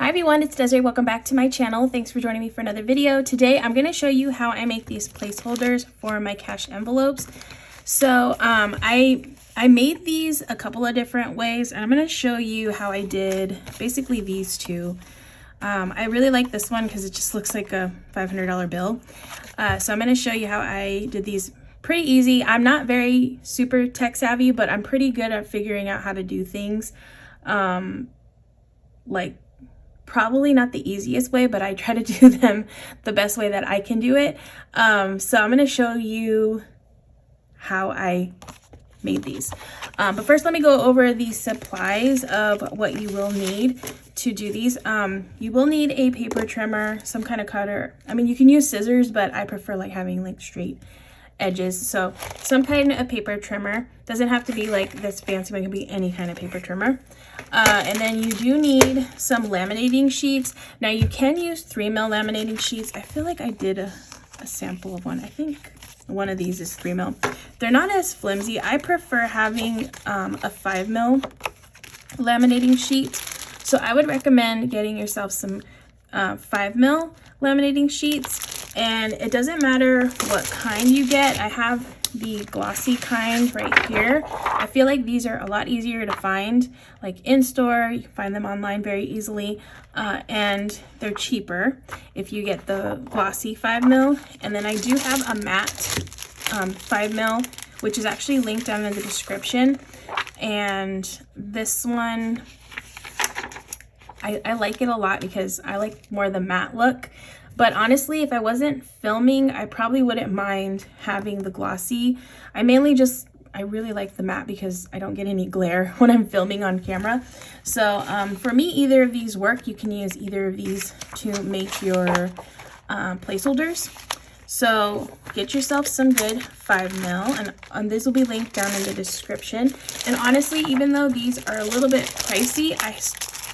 Hi everyone, it's Desiree. Welcome back to my channel. Thanks for joining me for another video. Today I'm going to show you how I make these placeholders for my cash envelopes. So I made these a couple of different ways, and I'm going to show you how I did basically these two. I really like this one because it just looks like a $500 bill. So I'm going to show you how I did these. Pretty easy. I'm not very super tech savvy, but I'm pretty good at figuring out how to do things. Like probably not the easiest way, but I try to do them the best way that I can do it. So I'm going to show you how I made these. But first, let me go over the supplies of what you will need to do these. You will need a paper trimmer, some kind of cutter. I mean, you can use scissors, but I prefer like having like straight edges. So some kind of paper trimmer. Doesn't have to be like this fancy one, it can be any kind of paper trimmer. And then you do need some laminating sheets. Now you can use 3mm laminating sheets. I feel like I did a sample of one. I think one of these is 3mm. They're not as flimsy. I prefer having a 5mm laminating sheet. So I would recommend getting yourself some 5mm laminating sheets. And it doesn't matter what kind you get. I have the glossy kind right here. I feel like these are a lot easier to find, like in store. You can find them online very easily, and they're cheaper if you get the glossy 5mm. And then I do have a matte 5mm, which is actually linked down in the description. And this one, I like it a lot because I like more the matte look. But honestly, if I wasn't filming, I probably wouldn't mind having the glossy. I really like the matte because I don't get any glare when I'm filming on camera. So for me, either of these work. You can use either of these to make your placeholders. So get yourself some good 5mm, and this will be linked down in the description. And honestly, even though these are a little bit pricey,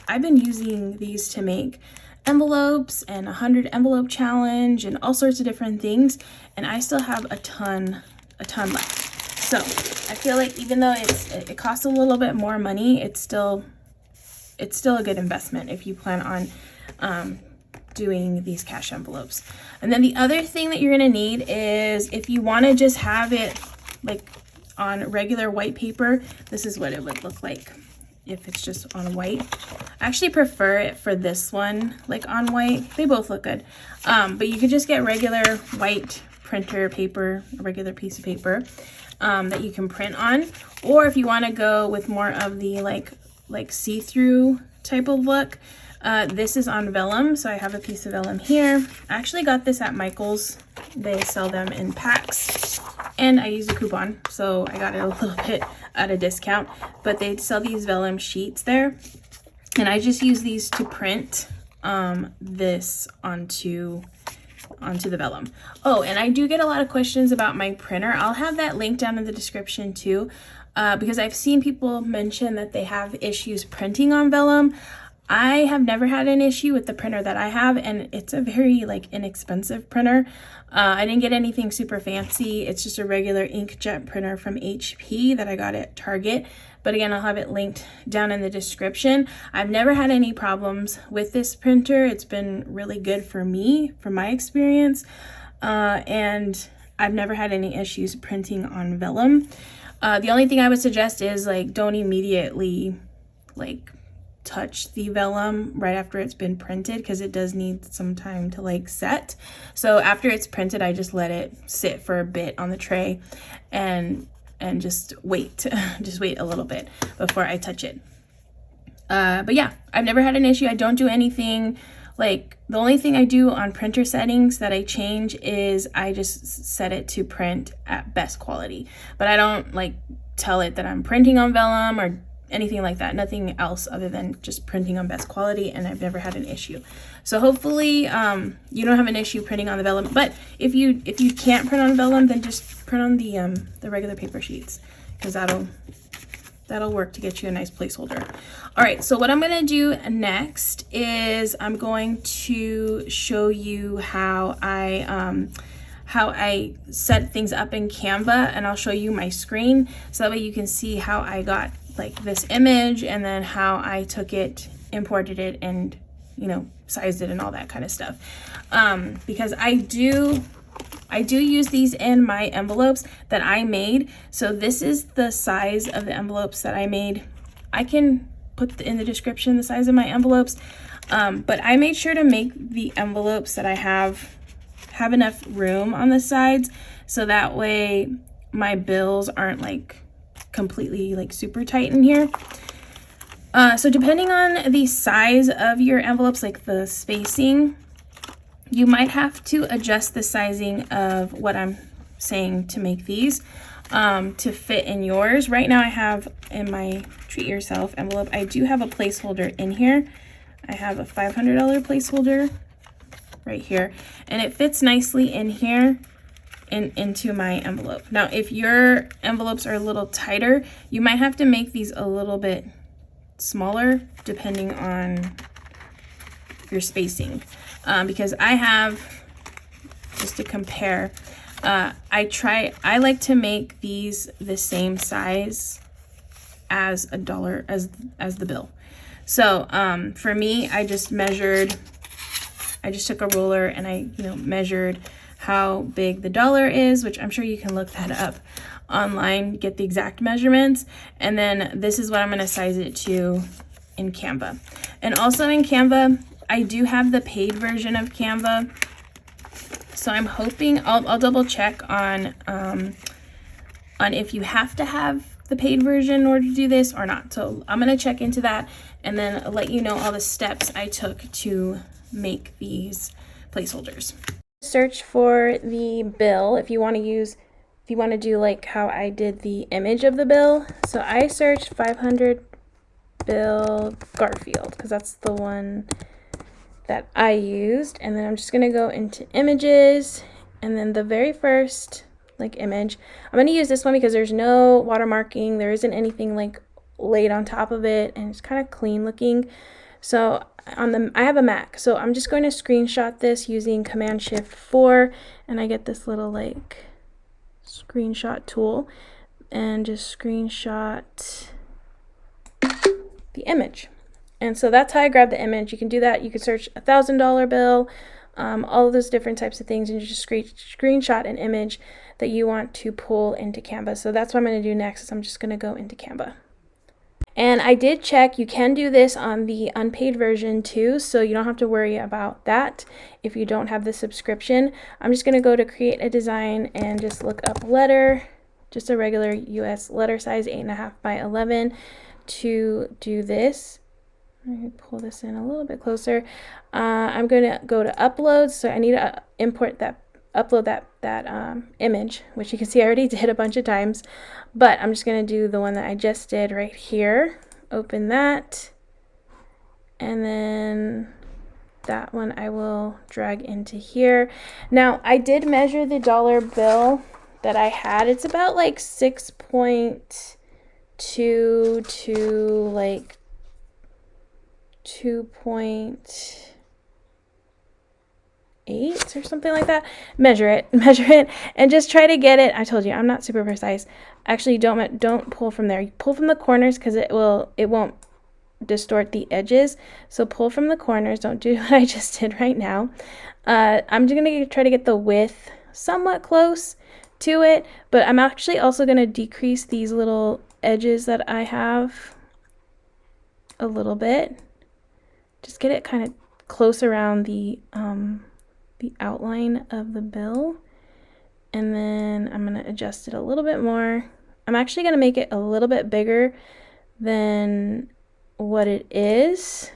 I've been using these to make envelopes and 100 envelope challenge and all sorts of different things, and I still have a ton left. So I feel like even though it costs a little bit more money, it's still a good investment if you plan on doing these cash envelopes. And then the other thing that you're gonna need is, if you want to just have it like on regular white paper, this is what it would look like if it's just on white. I actually prefer it for this one, like on white. They both look good. But you could just get regular white printer paper, a regular piece of paper that you can print on. Or if you want to go with more of the like see-through type of look, this is on Vellum. So I have a piece of Vellum here. I actually got this at Michael's. They sell them in packs, and I used a coupon, so I got it a little bit at a discount. But they sell these Vellum sheets there, and I just use these to print this onto the Vellum. Oh, and I do get a lot of questions about my printer. I'll have that link down in the description too, because I've seen people mention that they have issues printing on Vellum. I have never had an issue with the printer that I have, and it's a very like inexpensive printer. I didn't get anything super fancy. It's just a regular inkjet printer from HP that I got at Target. But again, I'll have it linked down in the description. I've never had any problems with this printer. It's been really good for me, from my experience. And I've never had any issues printing on Vellum. The only thing I would suggest is like, don't immediately like touch the Vellum right after it's been printed, because it does need some time to like set. So after it's printed, I just let it sit for a bit on the tray and just wait just wait a little bit before I touch it. But yeah, I've never had an issue. I don't do anything like, the only thing I do on printer settings that I change is I just set it to print at best quality, but I don't like tell it that I'm printing on Vellum or anything like that. Nothing else other than just printing on best quality, and I've never had an issue. So hopefully you don't have an issue printing on the Vellum. But if you can't print on Vellum, then just print on the regular paper sheets, because that'll work to get you a nice placeholder. All right, so what I'm gonna do next is I'm going to show you how I set things up in Canva, and I'll show you my screen so that way you can see how I got like this image, and then how I took it, imported it, and you know, sized it and all that kind of stuff. Because I do use these in my envelopes that I made. So this is the size of the envelopes that I made. I can put in the description the size of my envelopes, but I made sure to make the envelopes that I have enough room on the sides, so that way my bills aren't like completely like super tight in here. So depending on the size of your envelopes, like the spacing, you might have to adjust the sizing of what I'm saying to make these to fit in yours. Right now I have in my Treat Yourself envelope, I do have a placeholder in here. I have a $500 placeholder right here, and it fits nicely in here and into my envelope. Now, if your envelopes are a little tighter, you might have to make these a little bit smaller depending on your spacing. Because I have, just to compare, I like to make these the same size as a dollar, as the bill. So for me, I just took a ruler and I, you know, measured how big the dollar is, which I'm sure you can look that up online, get the exact measurements. And then this is what I'm going to size it to in Canva. And also in Canva, I do have the paid version of Canva. So I'm hoping, I'll double check on if you have to have the paid version in order to do this or not. So I'm going to check into that and then let you know all the steps I took to make these placeholders. Search for the bill if you want to do like how I did the image of the bill. So I searched 500 bill Garfield because that's the one that I used, and then I'm just gonna go into images, and then the very first like image, I'm gonna use this one because there's no watermarking, there isn't anything like laid on top of it, and it's kind of clean looking. So I have a Mac, so I'm just going to screenshot this using Command-Shift-4, and I get this little like screenshot tool and just screenshot the image. And so that's how I grab the image. You can do that. You can search $1,000 bill, all of those different types of things, and you just screenshot an image that you want to pull into Canva. So that's what I'm going to do next, is I'm just going to go into Canva. And I did check, you can do this on the unpaid version too, so you don't have to worry about that if you don't have the subscription. I'm just going to go to create a design and just look up letter, just a regular US letter size, 8.5 by 11 to do this. Let me pull this in a little bit closer. I'm going to go to upload, so I need to upload that image, which you can see I already did a bunch of times, but I'm just going to do the one that I just did right here. Open that, and then that one I will drag into here. Now I did measure the dollar bill that I had. It's about like 6.2 to like 2.8 or something like that. Measure it, and just try to get it. I told you I'm not super precise. Actually, don't pull from there. You pull from the corners because it won't distort the edges. So pull from the corners. Don't do what I just did right now. I'm just gonna try to get the width somewhat close to it, but I'm actually also gonna decrease these little edges that I have a little bit. Just get it kind of close around the outline of the bill, and then I'm going to adjust it a little bit more. I'm actually going to make it a little bit bigger than what it is.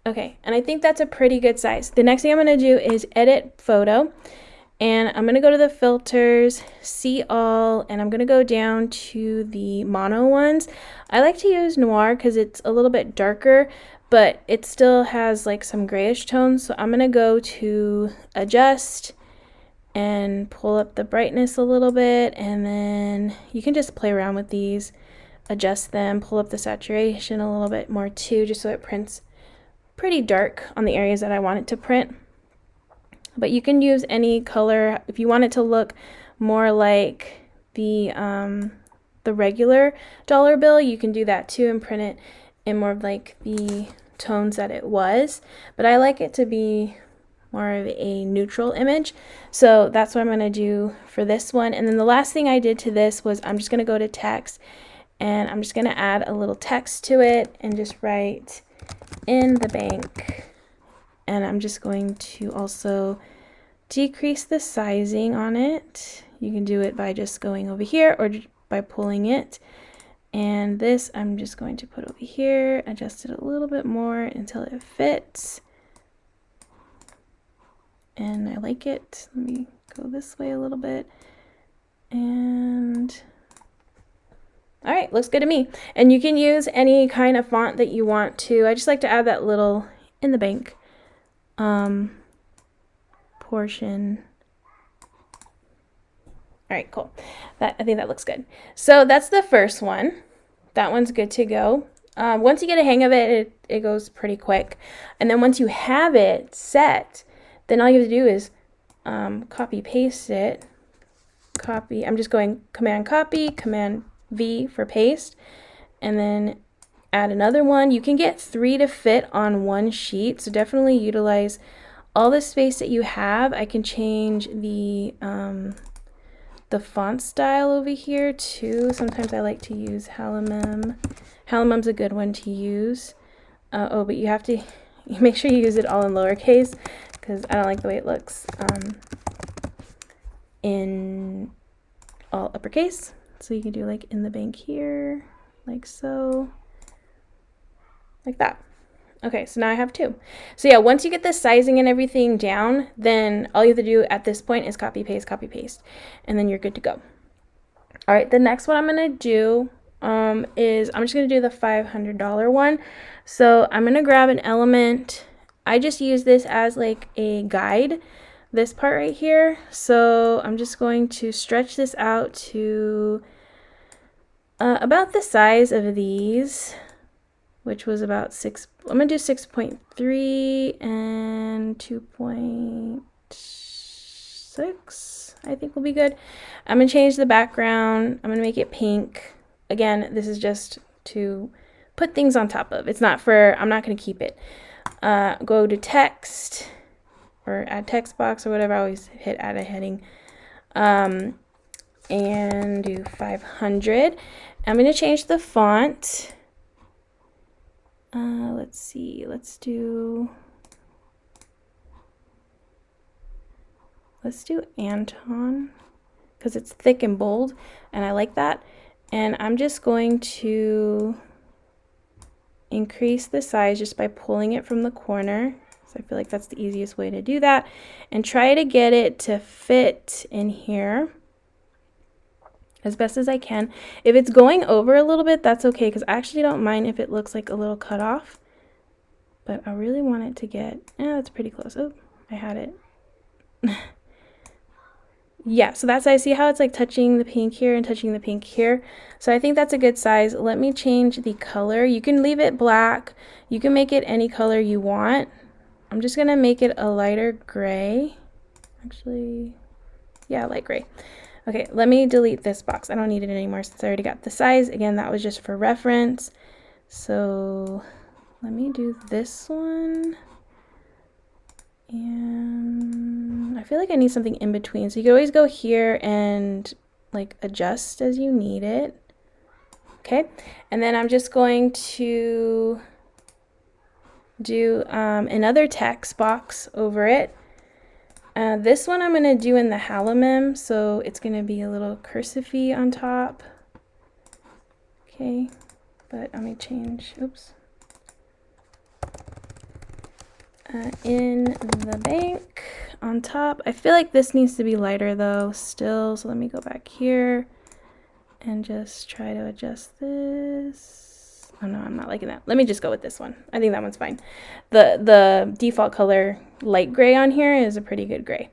Okay, and I think that's a pretty good size. The next thing I'm going to do is edit photo, and I'm going to go to the filters, see all, and I'm going to go down to the mono ones. I like to use noir because it's a little bit darker, but it still has like some grayish tones. So I'm going to go to adjust and pull up the brightness a little bit, and then you can just play around with these, adjust them, pull up the saturation a little bit more too, just so it prints pretty dark on the areas that I want it to print. But you can use any color if you want it to look more like the regular dollar bill. You can do that too and print it in more of like the tones that it was, but I like it to be more of a neutral image. So that's what I'm going to do for this one. And then the last thing I did to this was I'm just going to go to text, and I'm just going to add a little text to it and just write in the bank. And I'm just going to also decrease the sizing on it. You can do it by just going over here or by pulling it. And this I'm just going to put over here, adjust it a little bit more until it fits. And I like it. Let me go this way a little bit. And all right, looks good to me. And you can use any kind of font that you want to. I just like to add that little in the bank portion. All right, cool. I think that looks good. So that's the first one. That one's good to go. Once you get a hang of it, it goes pretty quick. And then once you have it set, then all you have to do is copy paste it. Copy. I'm just going Command Copy, Command V for paste, and then add another one. You can get 3 to fit on one sheet, so definitely utilize all the space that you have. I can change the font style over here too. Sometimes I like to use Hallamum. Hallamum's a good one to use. Oh, but you have to make sure you use it all in lowercase, because I don't like the way it looks in all uppercase. So you can do like in the bank here, like so, like that. Okay, so now I have 2. So yeah, once you get the sizing and everything down, then all you have to do at this point is copy paste, and then you're good to go. All right, the next one I'm gonna do is I'm just gonna do the $500 one. So I'm gonna grab an element. I just use this as like a guide, this part right here. So I'm just going to stretch this out to about the size of these, which was about 6. I'm gonna do 6.3 and 2.6. I think will be good. I'm gonna change the background. I'm gonna make it pink. Again, this is just to put things on top of. It's not for, I'm not gonna keep it. Go to text or add text box or whatever. I always hit add a heading, and do 500. I'm going to change the font. Let's see, let's do Anton, because it's thick and bold and I like that. And I'm just going to increase the size just by pulling it from the corner. So I feel like that's the easiest way to do that, and try to get it to fit in here as best as I can. If it's going over a little bit, that's okay, because I actually don't mind if it looks like a little cut off, but I really want it to get, that's pretty close. Oh, I had it. Yeah, so that's, I see how it's like touching the pink here and touching the pink here. So I think that's a good size. Let me change the color. You can leave it black. You can make it any color you want. I'm just gonna make it a lighter gray. Actually, yeah, light gray. Okay, let me delete this box. I don't need it anymore since I already got the size. Again, that was just for reference. So let me do this one. And I feel like I need something in between. So you can always go here and like adjust as you need it. Okay, and then I'm just going to do another text box over it. This one I'm going to do in the Hallamum, so it's going to be a little cursive-y on top. Okay, but let me change, oops. In the bank on top. I feel like this needs to be lighter though still, so let me go back here and just try to adjust this. Oh no, I'm not liking that. Let me just go with this one. I think that one's fine. The default color light gray on here is a pretty good gray.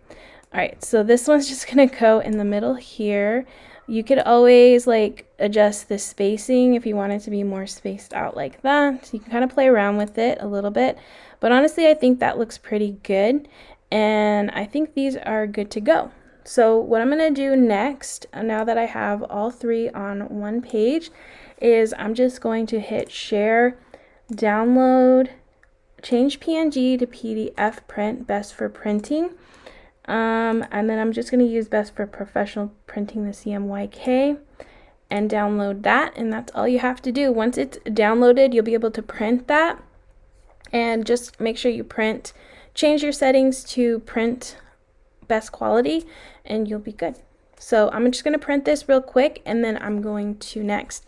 All right, so this one's just gonna go in the middle here. You could always like adjust the spacing if you want it to be more spaced out like that. So you can kind of play around with it a little bit. But honestly, I think that looks pretty good. And I think these are good to go. So what I'm going to do next, now that I have all 3 on one page, is I'm just going to hit share, download, change PNG to PDF print, best for printing. And then I'm just going to use best for professional printing, the CMYK, and download that. And that's all you have to do. Once it's downloaded, you'll be able to print that. And just make sure you change your settings to print best quality, and you'll be good. So I'm just going to print this real quick, and then I'm going to next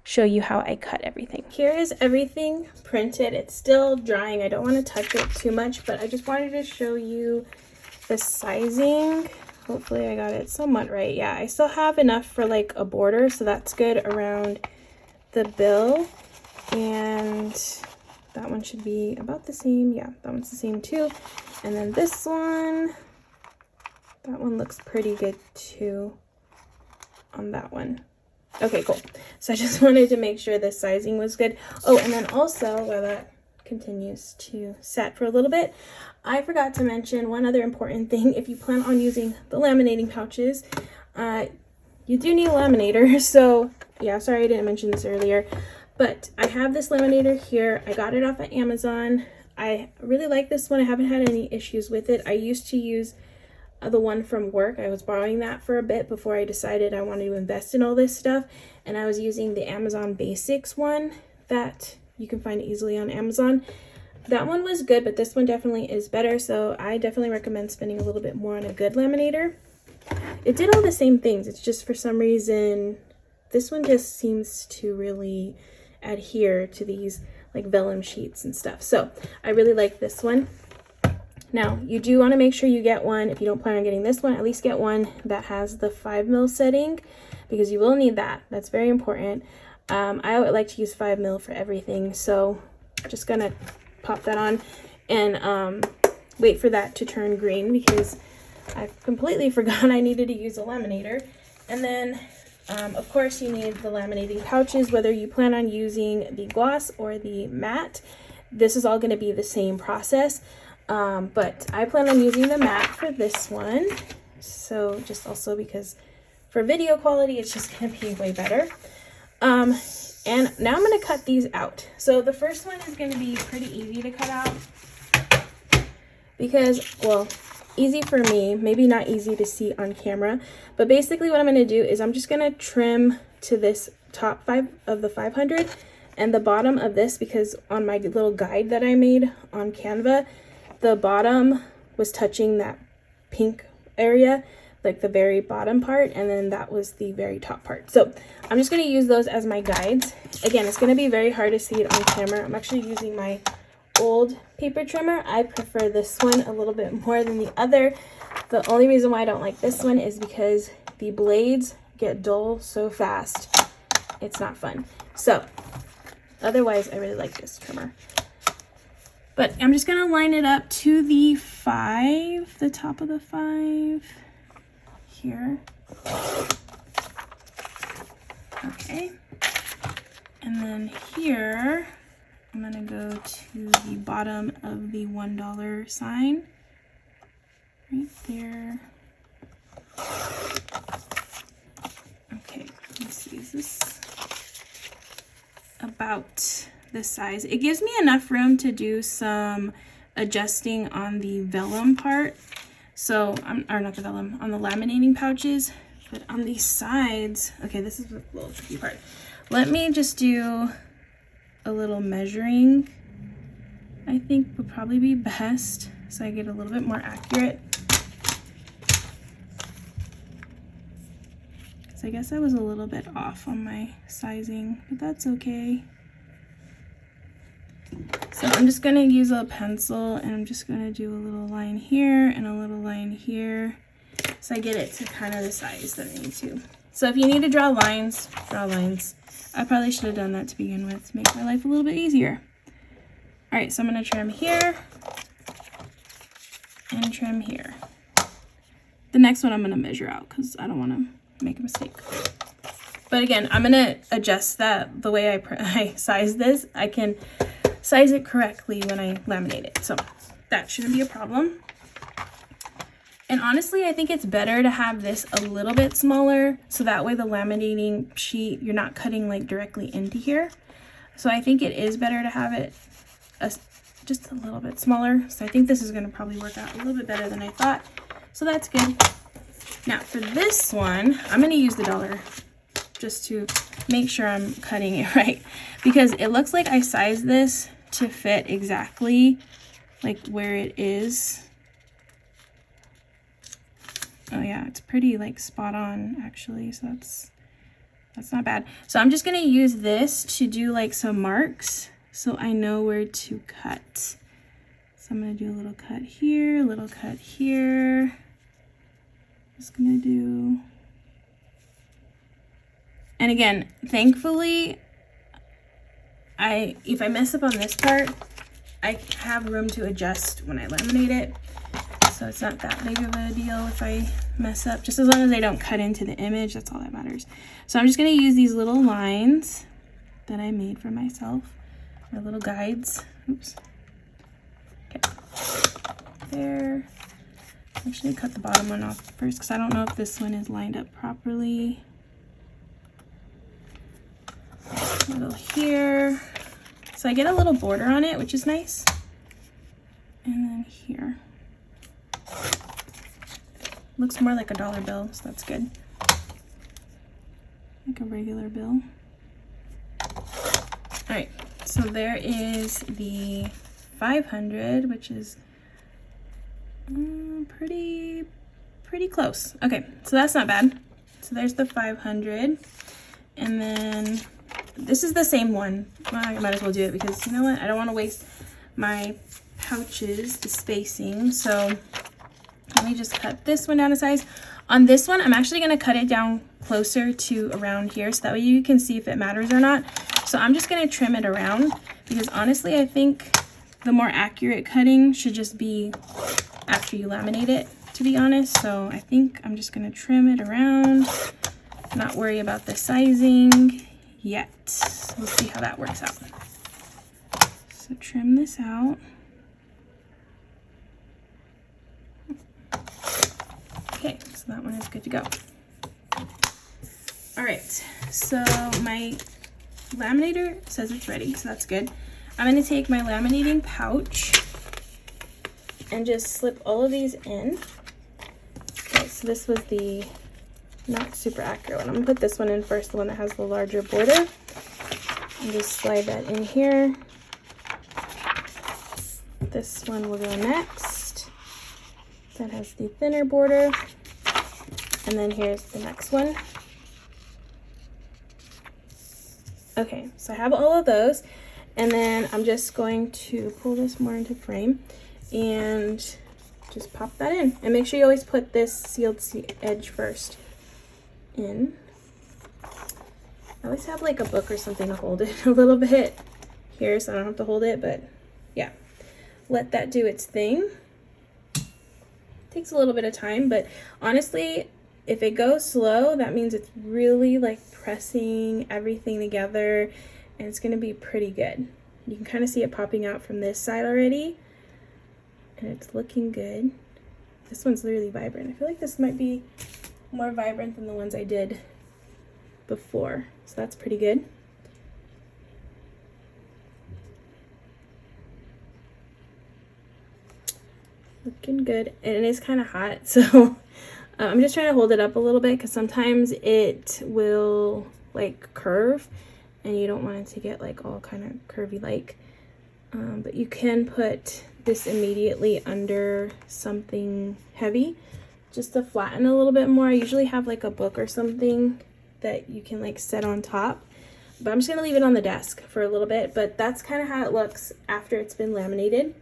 show you how I cut everything. Here is everything printed. It's still drying. I don't want to touch it too much, but I just wanted to show you the sizing. Hopefully I got it somewhat right. Yeah, I still have enough for like a border, so that's good around the bill. And that one should be about the same. Yeah, that one's the same too. And then this one, that one looks pretty good too on that one. Okay, cool. So I just wanted to make sure the sizing was good. Oh, and then also, while that continues to set for a little bit, I forgot to mention one other important thing. If you plan on using the laminating pouches, you do need a laminator. So yeah, sorry I didn't mention this earlier, but I have this laminator here. I got it off of Amazon. I really like this one. I haven't had any issues with it. I used to use the one from work. I was borrowing that for a bit before I decided I wanted to invest in all this stuff, and I was using the Amazon Basics one that you can find easily on Amazon. That one was good, but this one definitely is better, so I definitely recommend spending a little bit more on a good laminator. It did all the same things. It's just for some reason this one just seems to really adhere to these like vellum sheets and stuff, so I really like this one. Now, you do want to make sure you get one, if you don't plan on getting this one, at least get one that has the 5mm setting, because you will need that. That's very important. I would like to use 5mm for everything, so just gonna pop that on and wait for that to turn green, because I completely forgot I needed to use a laminator. And then, of course, you need the laminating pouches, whether you plan on using the gloss or the matte. This is all going to be the same process. But I plan on using the matte for this one, so just also because for video quality it's just going to be way better. And now I'm going to cut these out. So the first one is going to be pretty easy to cut out because, well, easy for me, maybe not easy to see on camera, but basically what I'm going to do is I'm just going to trim to this top 5 of the 500 and the bottom of this, because on my little guide that I made on Canva, the bottom was touching that pink area, like the very bottom part, and then that was the very top part. So I'm just going to use those as my guides. Again, it's going to be very hard to see it on camera. I'm actually using my old paper trimmer. I prefer this one a little bit more than the other. The only reason why I don't like this one is because the blades get dull so fast. It's not fun. So otherwise, I really like this trimmer. But I'm just going to line it up to the 5, the top of the 5 here. Okay. And then here, I'm going to go to the bottom of the $1 sign. Right there. Okay, let's see, is this about this size? It gives me enough room to do some adjusting on the vellum part. So, or not the vellum, on the laminating pouches, but on these sides, okay, this is a little tricky part. Let me just do a little measuring, I think would probably be best, so I get a little bit more accurate. Because I guess I was a little bit off on my sizing, but that's okay. So I'm just going to use a pencil and I'm just going to do a little line here and a little line here, so I get it to kind of the size that I need to. So if you need to draw lines, draw lines. I probably should have done that to begin with to make my life a little bit easier. All right, so I'm going to trim here and trim here. The next one I'm going to measure out because I don't want to make a mistake. But again, I'm going to adjust that the way I size this. I can size it correctly when I laminate it, so that shouldn't be a problem. And honestly, I think it's better to have this a little bit smaller, so that way the laminating sheet, you're not cutting like directly into here. So I think it is better to have it just a little bit smaller. So I think this is gonna probably work out a little bit better than I thought. So that's good. Now for this one, I'm gonna use the dollar just to make sure I'm cutting it right, because it looks like I sized this to fit exactly like where it is. Oh yeah, it's pretty like spot on actually, so that's not bad. So I'm just gonna use this to do like some marks so I know where to cut. So I'm gonna do a little cut here, a little cut here. Just gonna do, and again, thankfully, if I mess up on this part, I have room to adjust when I laminate it. So it's not that big of a deal if I mess up, just as long as I don't cut into the image, that's all that matters. So I'm just gonna use these little lines that I made for myself, or little guides. Oops. Okay. There. I'm just gonna cut the bottom one off first because I don't know if this one is lined up properly. A little here. So I get a little border on it, which is nice. And then here. Looks more like a dollar bill, so that's good. Like a regular bill. All right, so there is the 500, which is pretty close. Okay, so that's not bad. So there's the 500, and then this is the same one. Well, I might as well do it because you know what? I don't want to waste my pouches, the spacing. So let me just cut this one down a size. On this one, I'm actually going to cut it down closer to around here so that way you can see if it matters or not. So I'm just going to trim it around because honestly, I think the more accurate cutting should just be after you laminate it, to be honest. So I think I'm just going to trim it around, not worry about the sizing yet. We'll see how that works out. So trim this out. Okay, so that one is good to go. All right, so my laminator says it's ready, so that's good. I'm gonna take my laminating pouch and just slip all of these in. Okay, so this was the not super accurate one. I'm gonna put this one in first, the one that has the larger border. And just slide that in here. This one will go next. That has the thinner border. And then here's the next one. Okay, so I have all of those. And then I'm just going to pull this more into frame and just pop that in. And make sure you always put this sealed edge first in. I always have like a book or something to hold it a little bit here so I don't have to hold it, but yeah. Let that do its thing. Takes a little bit of time, but honestly, if it goes slow, that means it's really like pressing everything together and it's gonna be pretty good. You can kind of see it popping out from this side already and it's looking good. This one's really vibrant. I feel like this might be more vibrant than the ones I did before, so that's pretty good. Looking good, and it is kind of hot, so I'm just trying to hold it up a little bit because sometimes it will like curve and you don't want it to get like all kind of curvy like, but you can put this immediately under something heavy just to flatten a little bit more. I usually have like a book or something that you can like set on top, but I'm just gonna leave it on the desk for a little bit. But that's kind of how it looks after it's been laminated.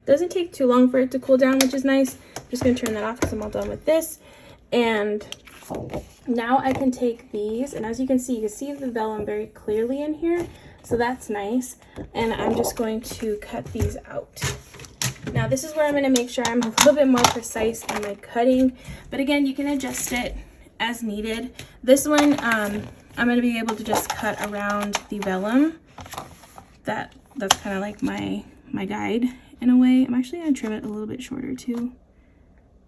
Doesn't take too long for it to cool down, which is nice. I'm just gonna turn that off because I'm all done with this. And now I can take these, and as you can see the vellum very clearly in here, so that's nice. And I'm just going to cut these out. Now this is where I'm gonna make sure I'm a little bit more precise in my cutting, but again, you can adjust it as needed. This one, I'm gonna be able to just cut around the vellum. That's kind of like my guide in a way. I'm actually gonna trim it a little bit shorter too.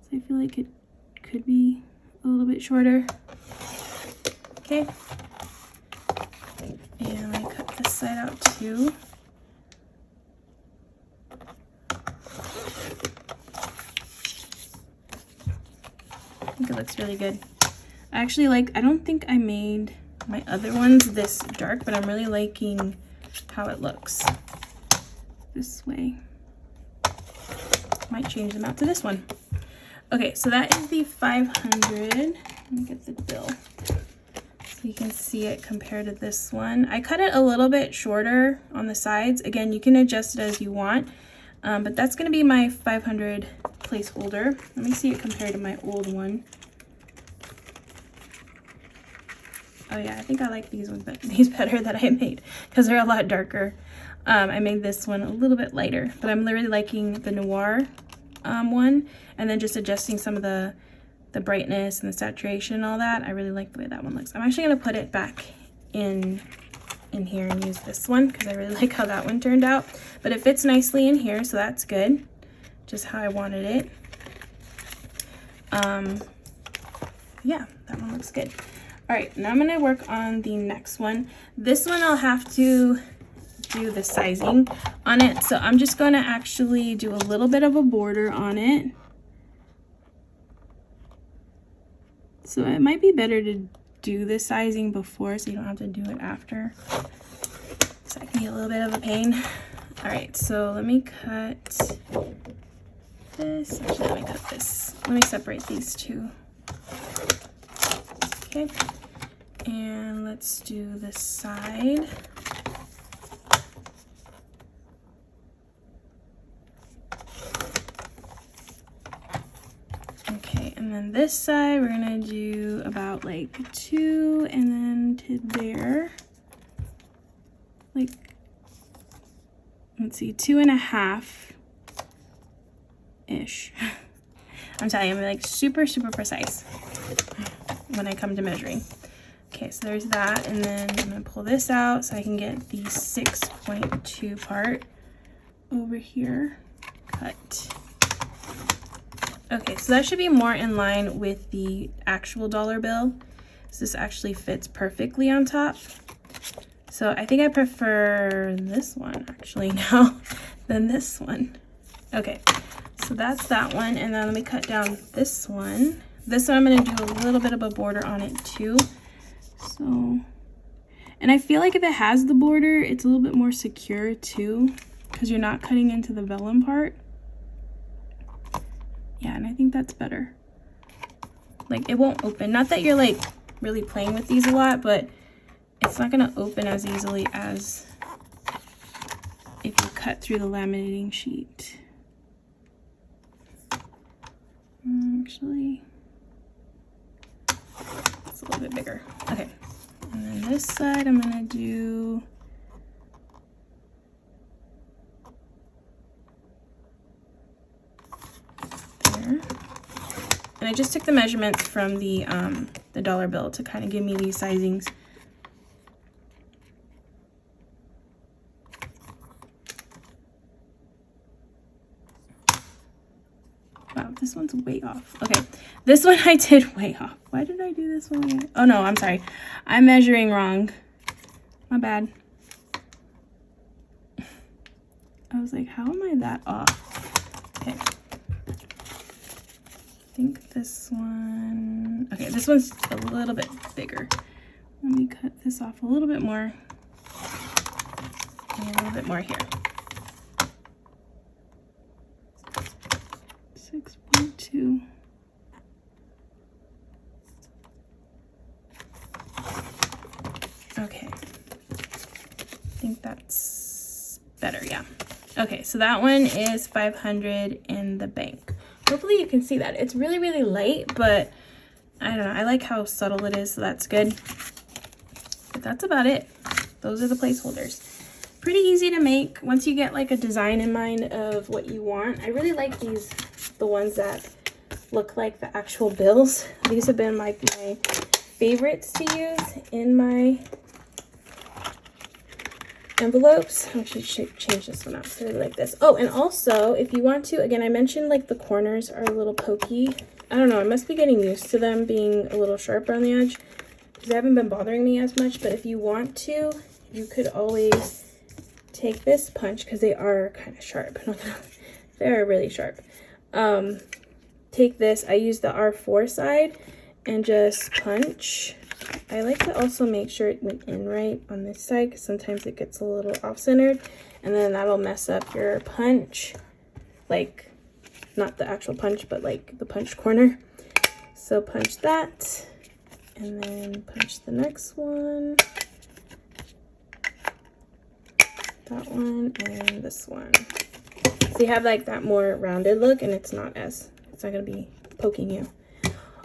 So I feel like it could be a little bit shorter. Okay. And I cut this side out too. it looks really good. I actually like, I don't think I made my other ones this dark, but I'm really liking how it looks this way. Might change them out to this one. Okay, so that is the 500. Let me get the bill so you can see it compared to this one. I cut it a little bit shorter on the sides. Again, you can adjust it as you want, but that's going to be my 500 placeholder. Let me see it compared to my old one. Oh yeah, I think I like these ones, these better that I made because they're a lot darker. I made this one a little bit lighter, but I'm really liking the Noir one, and then just adjusting some of the brightness and the saturation and all that. I really like the way that one looks. I'm actually going to put it back in here and use this one because I really like how that one turned out. But it fits nicely in here, so that's good. Just how I wanted it. Yeah, that one looks good. All right, now I'm going to work on the next one. This one I'll have to do the sizing on it, so I'm just going to actually do a little bit of a border on it. So it might be better to do the sizing before so you don't have to do it after. So that can be a little bit of a pain. All right, so let me cut this. Actually, let me cut this. Let me separate these two. Okay, and let's do this side. Okay, and then this side we're gonna do about like 2, and then to there, like, let's see, 2.5 ish. I'm telling you, I'm like super precise when I come to measuring. Okay, so there's that, and then I'm gonna pull this out so I can get the 6.2 part over here cut. Okay, so that should be more in line with the actual dollar bill. So this actually fits perfectly on top. So I think I prefer this one actually now than this one. Okay, so that's that one, and then let me cut down this one. This one I'm going to do a little bit of a border on it too. So, and I feel like if it has the border, it's a little bit more secure too, because you're not cutting into the vellum part. Yeah, and I think that's better. Like, it won't open. Not that you're like really playing with these a lot, but it's not going to open as easily as if you cut through the laminating sheet. Actually, it's a little bit bigger. Okay, and then this side I'm gonna do there. And I just took the measurements from the dollar bill to kind of give me these sizings. Wow, this one's way off. Okay, this one I did way off. Why did I do this one? Oh no, I'm sorry. I'm measuring wrong. My bad. I was like, how am I that off? Okay. I think this one, okay, this one's a little bit bigger. Let me cut this off a little bit more. And a little bit more here. 6.2. Okay. I think that's better, yeah. Okay, so that one is 500 in the bank. Hopefully you can see that. It's really light, but I don't know. I like how subtle it is, so that's good. But that's about it. Those are the placeholders. Pretty easy to make once you get like a design in mind of what you want. I really like these, the ones that look like the actual bills. These have been like my favorites to use in my envelopes. I actually should change this one out so I really like this. Oh, and also if you want to, again, I mentioned like the corners are a little pokey. I don't know, I must be getting used to them being a little sharper on the edge because they haven't been bothering me as much. But if you want to, you could always take this punch, because they are kind of sharp. They're really sharp. take this, I use the R4 side and just punch. I like to also make sure it went in right on this side because sometimes it gets a little off-centered, and then that'll mess up your punch, like not the actual punch, but like the punch corner. So punch that, and then punch the next one, that one, and this one. So you have like that more rounded look, and it's not gonna be poking you.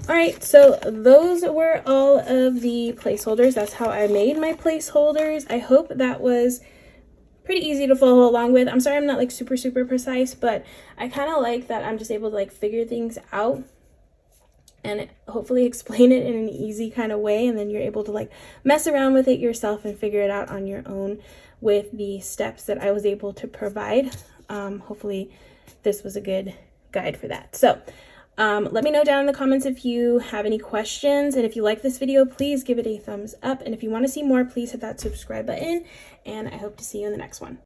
All right, so those were all of the placeholders. That's how I made my placeholders. I hope that was pretty easy to follow along with. I'm sorry I'm not like super precise, but I kind of like that I'm just able to like figure things out and hopefully explain it in an easy kind of way, and then you're able to like mess around with it yourself and figure it out on your own with the steps that I was able to provide. Hopefully this was a good guide for that. So let me know down in the comments if you have any questions, and if you like this video, please give it a thumbs up, and if you want to see more, please hit that subscribe button, and I hope to see you in the next one.